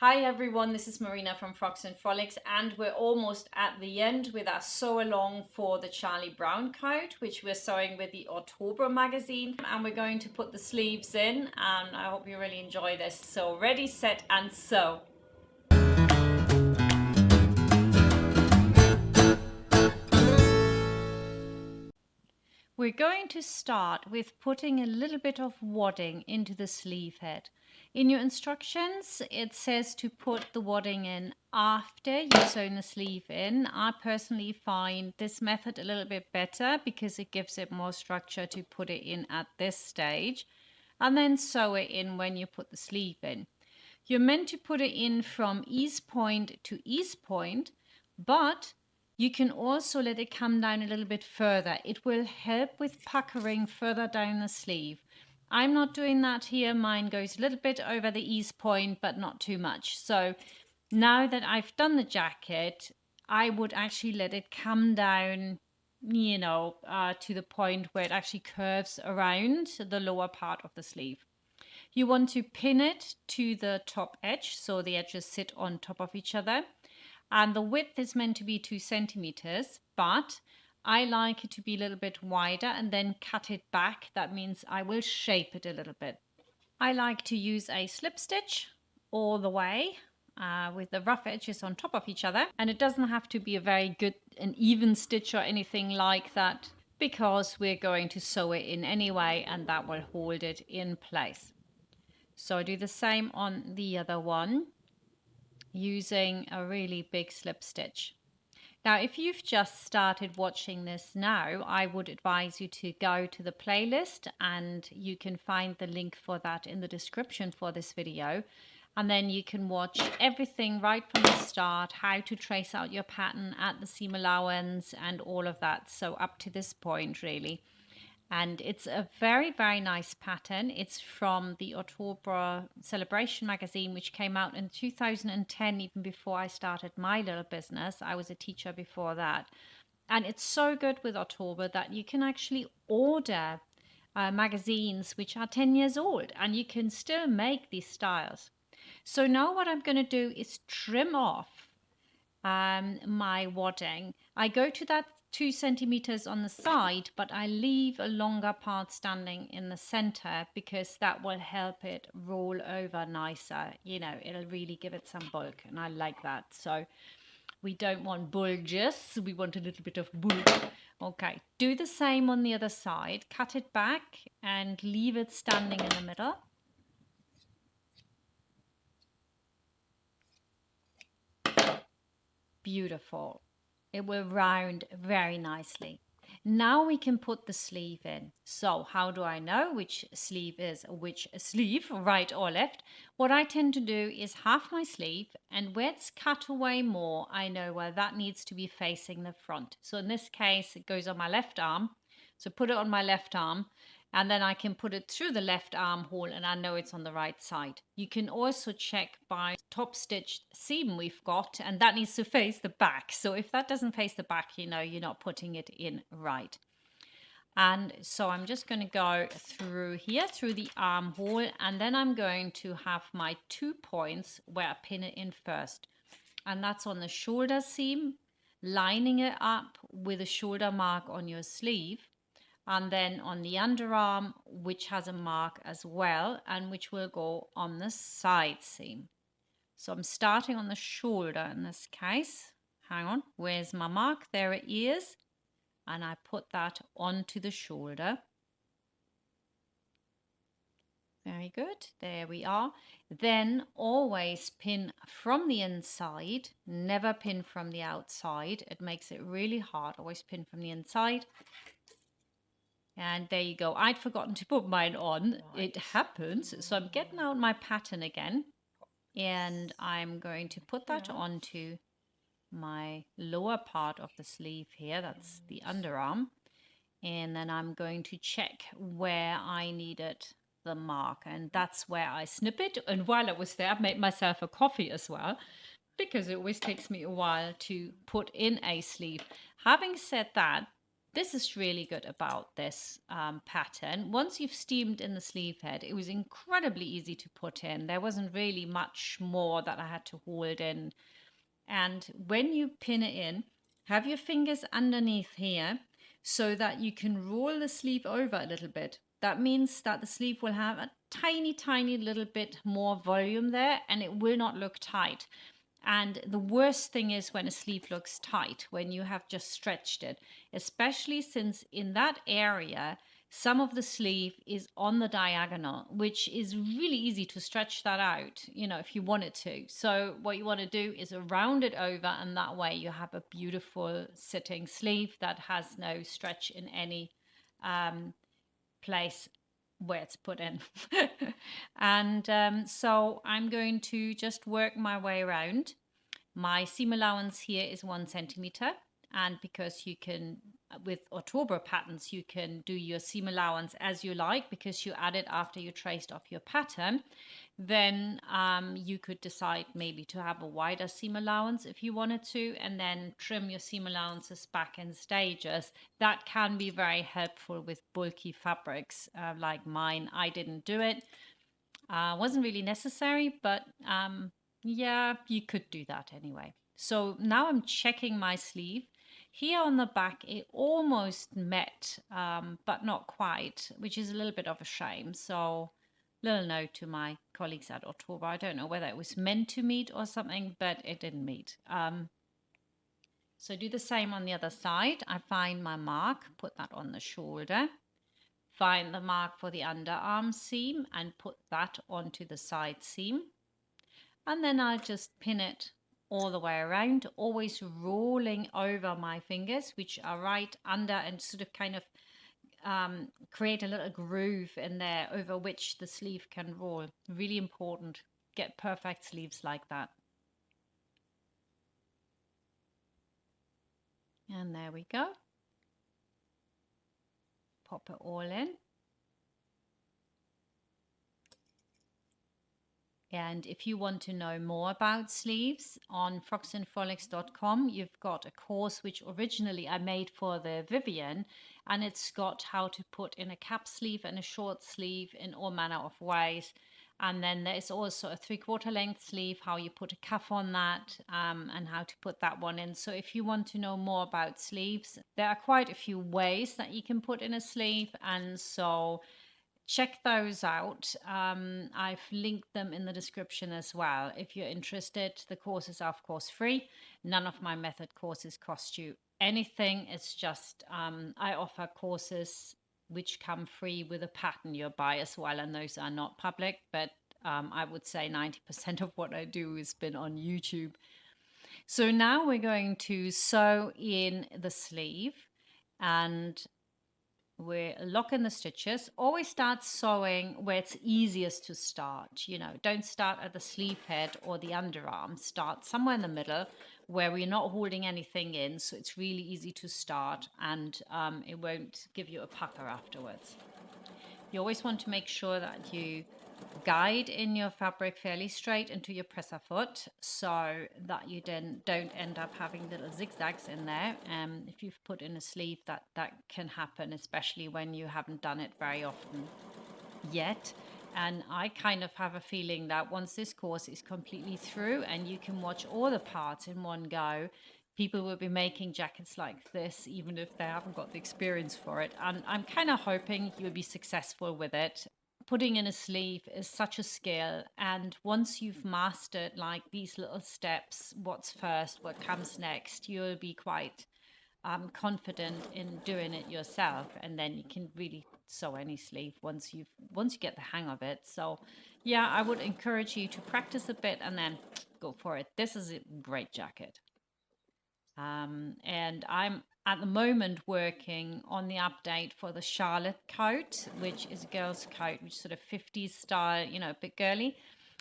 Hi everyone, this is Marina from Frocks Frolics, and we're almost at the end with our sew along for the Charlie Brown coat, which we're sewing with the Ottobre magazine, and we're going to put the sleeves in, and I hope you really enjoy this. So ready, set and sew. We're going to start with putting a little bit of wadding into the sleeve head. In your instructions, it says to put the wadding in after you've sewn the sleeve in. I personally find this method a little bit better because it gives it more structure to put it in at this stage and then sew it in when you put the sleeve in. You're meant to put it in from ease point to ease point, but you can also let it come down a little bit further. It will help with puckering further down the sleeve. I'm not doing that here. Mine goes a little bit over the ease point, but not too much. So now that I've done the jacket, I would actually let it come down, to the point where it actually curves around the lower part of the sleeve. You want to pin it to the top edge so the edges sit on top of each other. And the width is meant to be 2 centimeters, but I like it to be a little bit wider and then cut it back. That means I will shape it a little bit. I like to use a slip stitch all the way with the rough edges on top of each other. And it doesn't have to be a very good and even stitch or anything like that, because we're going to sew it in anyway, and that will hold it in place. So I do the same on the other one using a really big slip stitch. Now, if you've just started watching this now, I would advise you to go to the playlist, and you can find the link for that in the description for this video. And then you can watch everything right from the start, how to trace out your pattern at the seam allowance and all of that. So up to this point, really. And it's a very, very nice pattern. It's from the Ottobre Celebration magazine, which came out in 2010, even before I started my little business. I was a teacher before that. And it's so good with Ottobre that you can actually order magazines which are 10 years old, and you can still make these styles. So now what I'm going to do is trim off my wadding. I go to that 2 centimeters on the side, but I leave a longer part standing in the center because that will help it roll over nicer. It'll really give it some bulk, and I like that. So we don't want bulges, we want a little bit of bulk. Okay, do the same on the other side. Cut it back and leave it standing in the middle. Beautiful. It will round very nicely. Now we can put the sleeve in. So how do I know which sleeve is which sleeve, right or left? What I tend to do is half my sleeve, and where it's cut away more, I know where that needs to be facing the front. So in this case, it goes on my left arm. So put it on my left arm, and then I can put it through the left armhole, and I know it's on the right side. You can also check by top stitched seam we've got, and that needs to face the back. So if that doesn't face the back, you're not putting it in right. And so I'm just going to go through here, through the armhole, and then I'm going to have my 2 points where I pin it in first. And that's on the shoulder seam, lining it up with a shoulder mark on your sleeve, and then on the underarm, which has a mark as well, and which will go on the side seam. So I'm starting on the shoulder in this case. Hang on, where's my mark? There it is. And I put that onto the shoulder. Very good, there we are. Then always pin from the inside, never pin from the outside. It makes it really hard. Always pin from the inside. And there you go. I'd forgotten to put mine on. It happens. So I'm getting out my pattern again, and I'm going to put that onto my lower part of the sleeve here. That's the underarm. And then I'm going to check where I needed the mark, and that's where I snip it. And while I was there, I made myself a coffee as well, because it always takes me a while to put in a sleeve. Having said that, this is really good about this pattern. Once you've steamed in the sleeve head, it was incredibly easy to put in. There wasn't really much more that I had to hold in. And when you pin it in, have your fingers underneath here so that you can roll the sleeve over a little bit. That means that the sleeve will have a tiny, tiny little bit more volume there, and it will not look tight. And the worst thing is when a sleeve looks tight, when you have just stretched it, especially since in that area, some of the sleeve is on the diagonal, which is really easy to stretch that out, you know, if you wanted to. So what you want to do is round it over, and that way you have a beautiful sitting sleeve that has no stretch in any place where it's put in. And so I'm going to just work my way around. My seam allowance here is 1 centimeter, and because you can, with Ottobre patterns, you can do your seam allowance as you like because you add it after you traced off your pattern. Then you could decide maybe to have a wider seam allowance if you wanted to, and then trim your seam allowances back in stages. That can be very helpful with bulky fabrics like mine. I didn't do it. Wasn't really necessary, but yeah, you could do that anyway. So now I'm checking my sleeve. Here on the back, it almost met, but not quite, which is a little bit of a shame. So little note to my colleagues at Ottobre. I don't know whether it was meant to meet or something, but it didn't meet. So do the same on the other side. I find my mark, put that on the shoulder. Find the mark for the underarm seam and put that onto the side seam. And then I'll just pin it all the way around, always rolling over my fingers, which are right under, and sort of kind of create a little groove in there over which the sleeve can roll. Really important. Get perfect sleeves like that. And there we go. Pop it all in. And if you want to know more about sleeves, on frocksandfrolics.com, you've got a course which originally I made for the Vivian, and it's got how to put in a cap sleeve and a short sleeve in all manner of ways. And then there's also a 3/4 length sleeve, how you put a cuff on that, and how to put that one in. So if you want to know more about sleeves, there are quite a few ways that you can put in a sleeve, and so check those out. I've linked them in the description as well. If you're interested, the courses are of course free. None of my method courses cost you anything. It's just I offer courses which come free with a pattern you buy as well, and those are not public, but I would say 90% of what I do has been on YouTube. So now we're going to sew in the sleeve, and we're locking the stitches. Always start sewing where it's easiest to start. You know, don't start at the sleeve head or the underarm. Start somewhere in the middle where we're not holding anything in, so it's really easy to start, and it won't give you a pucker afterwards. You always want to make sure that you guide in your fabric fairly straight into your presser foot so that you then don't end up having little zigzags in there. If you've put in a sleeve, that can happen, especially when you haven't done it very often yet. And I kind of have a feeling that once this course is completely through and you can watch all the parts in one go, people will be making jackets like this, even if they haven't got the experience for it. And I'm kind of hoping you'll be successful with it. Putting in a sleeve is such a skill, and once you've mastered like these little steps, what's first, what comes next, you'll be quite confident in doing it yourself, and then you can really sew any sleeve once you get the hang of it. So yeah, I would encourage you to practice a bit and then go for it. This is a great jacket. And I'm at the moment working on the update for the Charlotte coat, which is a girl's coat, which is sort of 50s style, you know, a bit girly.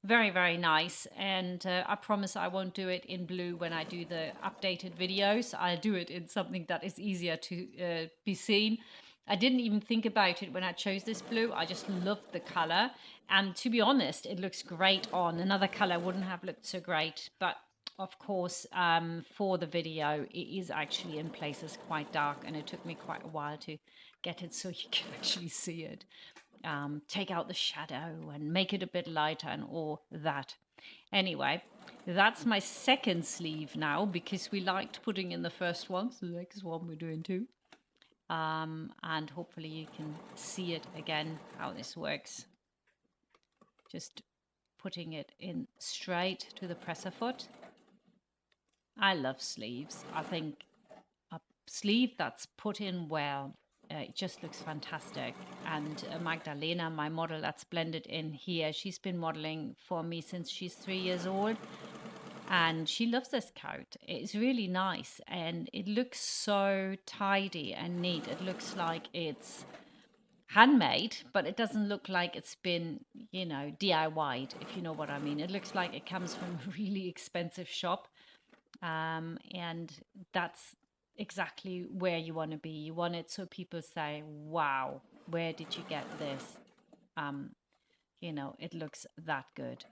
Very, very nice. And I promise I won't do it in blue when I do the updated videos. I'll do it in something that is easier to be seen. I didn't even think about it when I chose this blue. I just loved the color. And to be honest, it looks great on. Another color wouldn't have looked so great. But of course, for the video, it is actually in places quite dark, and it took me quite a while to get it so you can actually see it. Take out the shadow and make it a bit lighter and all that. Anyway, that's my second sleeve now, because we liked putting in the first one, so the next one we're doing too. And hopefully you can see it again, how this works. Just putting it in straight to the presser foot. I love sleeves. I think a sleeve that's put in well, it just looks fantastic. And Magdalena, my model that's blended in here, she's been modeling for me since she's 3 years old. And she loves this coat. It's really nice, and it looks so tidy and neat. It looks like it's handmade, but it doesn't look like it's been, you know, DIY'd, if you know what I mean. It looks like it comes from a really expensive shop. And that's exactly where you want to be. You want it so people say, wow, where did you get this? You know, it looks that good.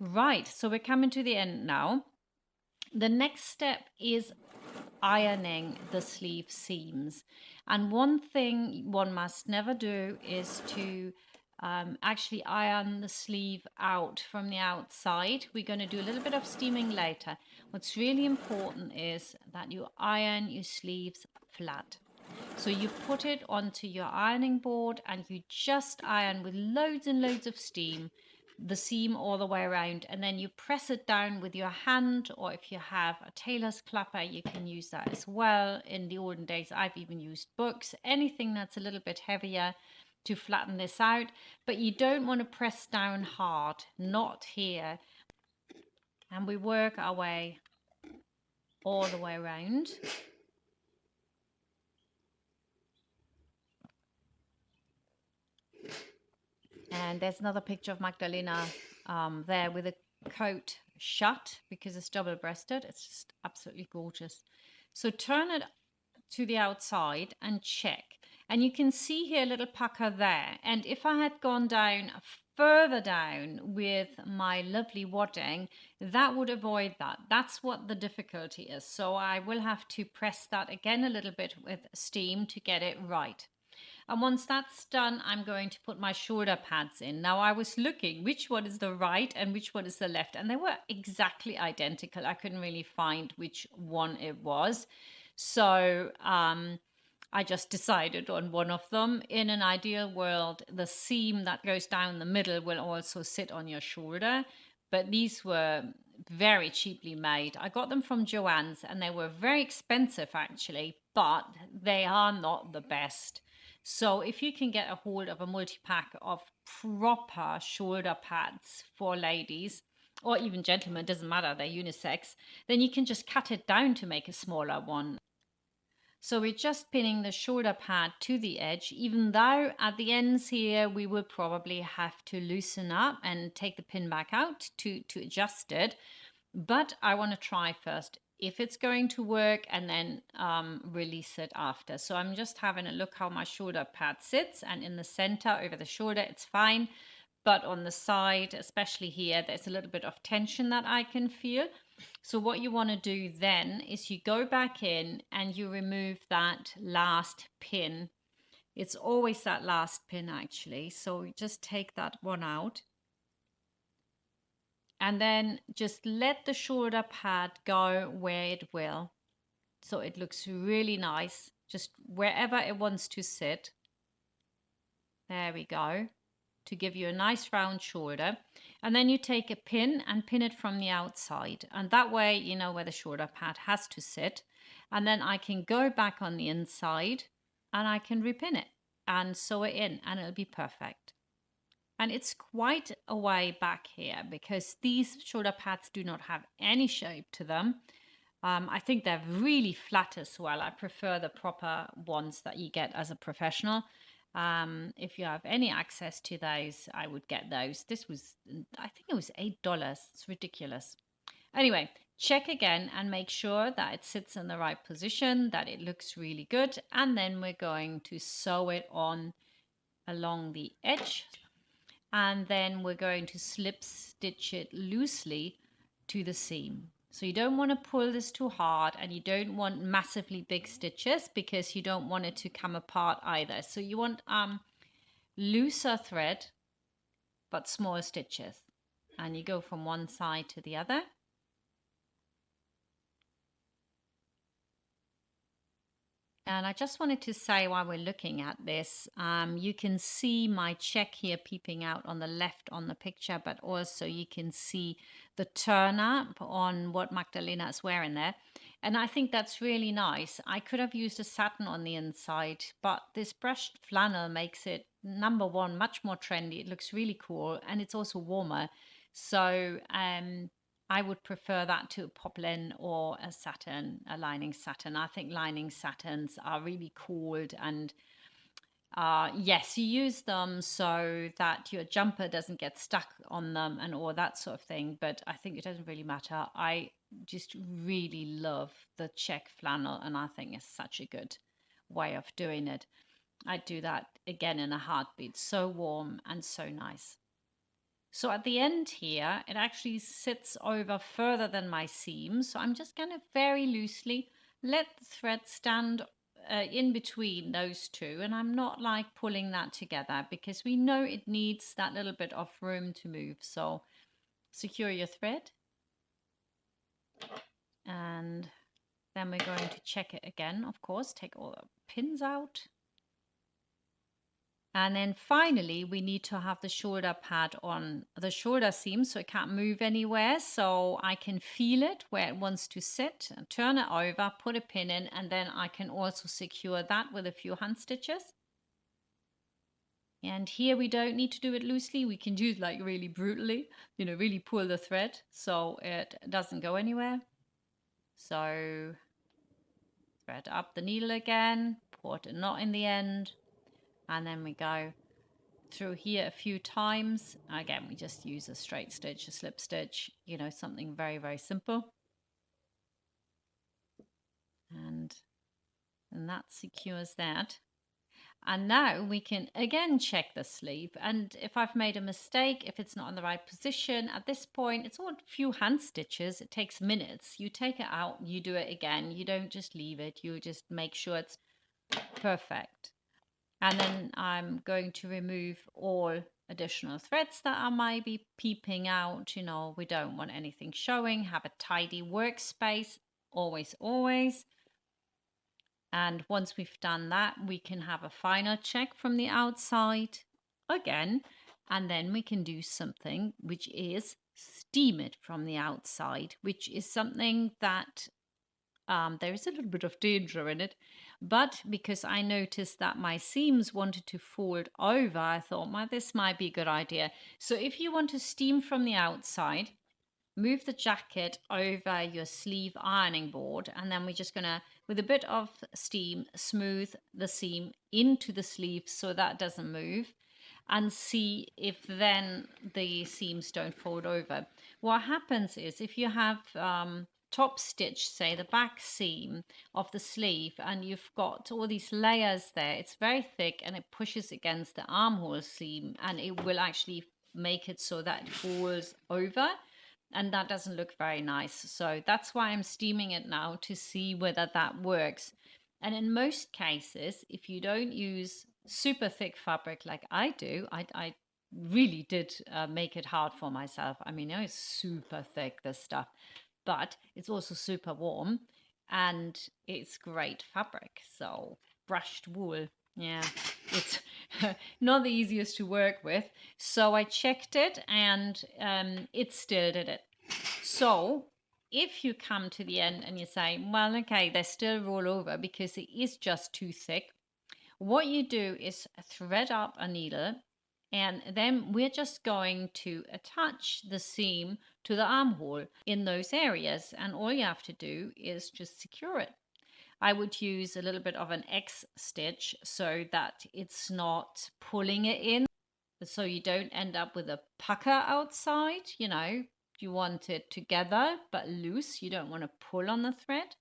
Right, so we're coming to the end now. The next step is ironing the sleeve seams. And one thing one must never do is to actually iron the sleeve out from the outside. We're going to do a little bit of steaming later. What's really important is that you iron your sleeves flat. So you put it onto your ironing board and you just iron with loads and loads of steam the seam all the way around, and then you press it down with your hand, or if you have a tailor's clapper you can use that as well. In the olden days I've even used books, anything that's a little bit heavier to flatten this out. But you don't want to press down hard, not here. And we work our way all the way around. And there's another picture of Magdalena there with a coat shut because it's double-breasted. It's just absolutely gorgeous. So turn it to the outside and check. And you can see here a little pucker there. And if I had gone down further down with my lovely wadding, that would avoid that. That's what the difficulty is. So I will have to press that again a little bit with steam to get it right. And once that's done, I'm going to put my shoulder pads in. Now, I was looking which one is the right and which one is the left, and they were exactly identical. I couldn't really find which one it was. So I just decided on one of them. In an ideal world, the seam that goes down the middle will also sit on your shoulder. But these were very cheaply made. I got them from Joann's, and they were very expensive actually, but they are not the best. So if you can get a hold of a multi-pack of proper shoulder pads for ladies, or even gentlemen, doesn't matter, they're unisex, then you can just cut it down to make a smaller one. So we're just pinning the shoulder pad to the edge, even though at the ends here we will probably have to loosen up and take the pin back out to adjust it. But I want to try first if it's going to work, and then release it after. So I'm just having a look how my shoulder pad sits, and in the center over the shoulder it's fine, but on the side, especially here, there's a little bit of tension that I can feel. So what you want to do then is you go back in and you remove that last pin. It's always that last pin actually, so just take that one out. And then just let the shoulder pad go where it will. So it looks really nice, just wherever it wants to sit. There we go, to give you a nice round shoulder. And then you take a pin and pin it from the outside. And that way you know where the shoulder pad has to sit. And then I can go back on the inside and I can repin it and sew it in, and it'll be perfect. And it's quite a way back here because these shoulder pads do not have any shape to them. I think they're really flat as well. I prefer the proper ones that you get as a professional. If you have any access to those, I would get those. This was, I think it was $8. It's ridiculous. Anyway, check again and make sure that it sits in the right position, that it looks really good. And then we're going to sew it on along the edge. And then we're going to slip stitch it loosely to the seam. So you don't want to pull this too hard, and you don't want massively big stitches because you don't want it to come apart either. So you want looser thread but small stitches, and you go from one side to the other. And I just wanted to say while we're looking at this, you can see my check here peeping out on the left on the picture, but also you can see the turn up on what Magdalena is wearing there. And I think that's really nice. I could have used a satin on the inside, but this brushed flannel makes it, number one, much more trendy. It looks really cool, and it's also warmer. So I would prefer that to a poplin or a satin, a lining satin. I think lining satins are really cool, and yes, you use them so that your jumper doesn't get stuck on them and all that sort of thing, but I think it doesn't really matter. I just really love the check flannel, and I think it's such a good way of doing it. I'd do that again in a heartbeat. So warm and so nice. So at the end here, it actually sits over further than my seam. So I'm just going to very loosely let the thread stand in between those two. And I'm not like pulling that together because we know it needs that little bit of room to move. So secure your thread. And then we're going to check it again, of course, take all the pins out. And then finally, we need to have the shoulder pad on the shoulder seam so it can't move anywhere. So I can feel it where it wants to sit, and turn it over, put a pin in, and then I can also secure that with a few hand stitches. And here we don't need to do it loosely. We can do it like really brutally, you know, really pull the thread so it doesn't go anywhere. So thread up the needle again, put a knot in the end, and then we go through here a few times. Again, we just use a straight stitch, a slip stitch, you know, something very, very simple. And that secures that. And now we can again check the sleeve. And if I've made a mistake, if it's not in the right position, at this point, it's all a few hand stitches. It takes minutes. You take it out, you do it again. You don't just leave it. You just make sure it's perfect. And then I'm going to remove all additional threads that are maybe peeping out. You know, we don't want anything showing. Have a tidy workspace, always, always. And once we've done that, we can have a final check from the outside again. And then we can do something which is steam it from the outside, which is something that there is a little bit of danger in it. But because I noticed that my seams wanted to fold over, I thought, well, this might be a good idea. So if you want to steam from the outside, move the jacket over your sleeve ironing board, and then we're just going to, with a bit of steam, smooth the seam into the sleeve so that doesn't move, and see if then the seams don't fold over. What happens is if you have top stitch, say the back seam of the sleeve, and you've got all these layers there, it's very thick and it pushes against the armhole seam, and it will actually make it so that it falls over, and that doesn't look very nice. So that's why I'm steaming it now to see whether that works. And in most cases, if you don't use super thick fabric like I do, I really did make it hard for myself. I mean, it's super thick, this stuff, but it's also super warm and it's great fabric. So brushed wool, yeah, it's not the easiest to work with. So I checked it, and it still did it. So if you come to the end and you say, well, okay, they still roll over because it is just too thick, what you do is thread up a needle, and then we're just going to attach the seam to the armhole in those areas, and all you have to do is just secure it. I would use a little bit of an X stitch so that it's not pulling it in, so you don't end up with a pucker outside. You know, you want it together but loose. You don't want to pull on the thread.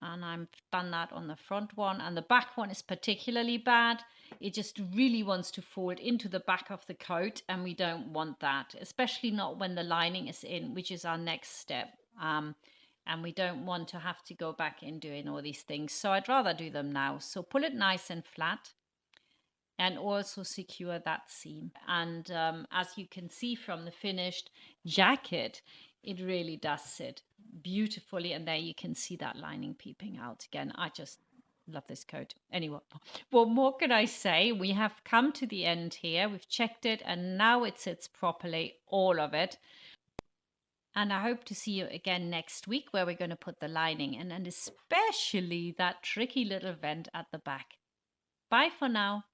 And I've done that on the front one, and the back one is particularly bad. It just really wants to fold into the back of the coat, and we don't want that, especially not when the lining is in, which is our next step. And we don't want to have to go back in doing all these things. So I'd rather do them now. So pull it nice and flat and also secure that seam. And as you can see from the finished jacket, it really does sit beautifully. And there you can see that lining peeping out again. I just love this coat. Anyway, what more can I say? We have come to the end here. We've checked it and now it sits properly, all of it. And I hope to see you again next week where we're going to put the lining in, and especially that tricky little vent at the back. Bye for now.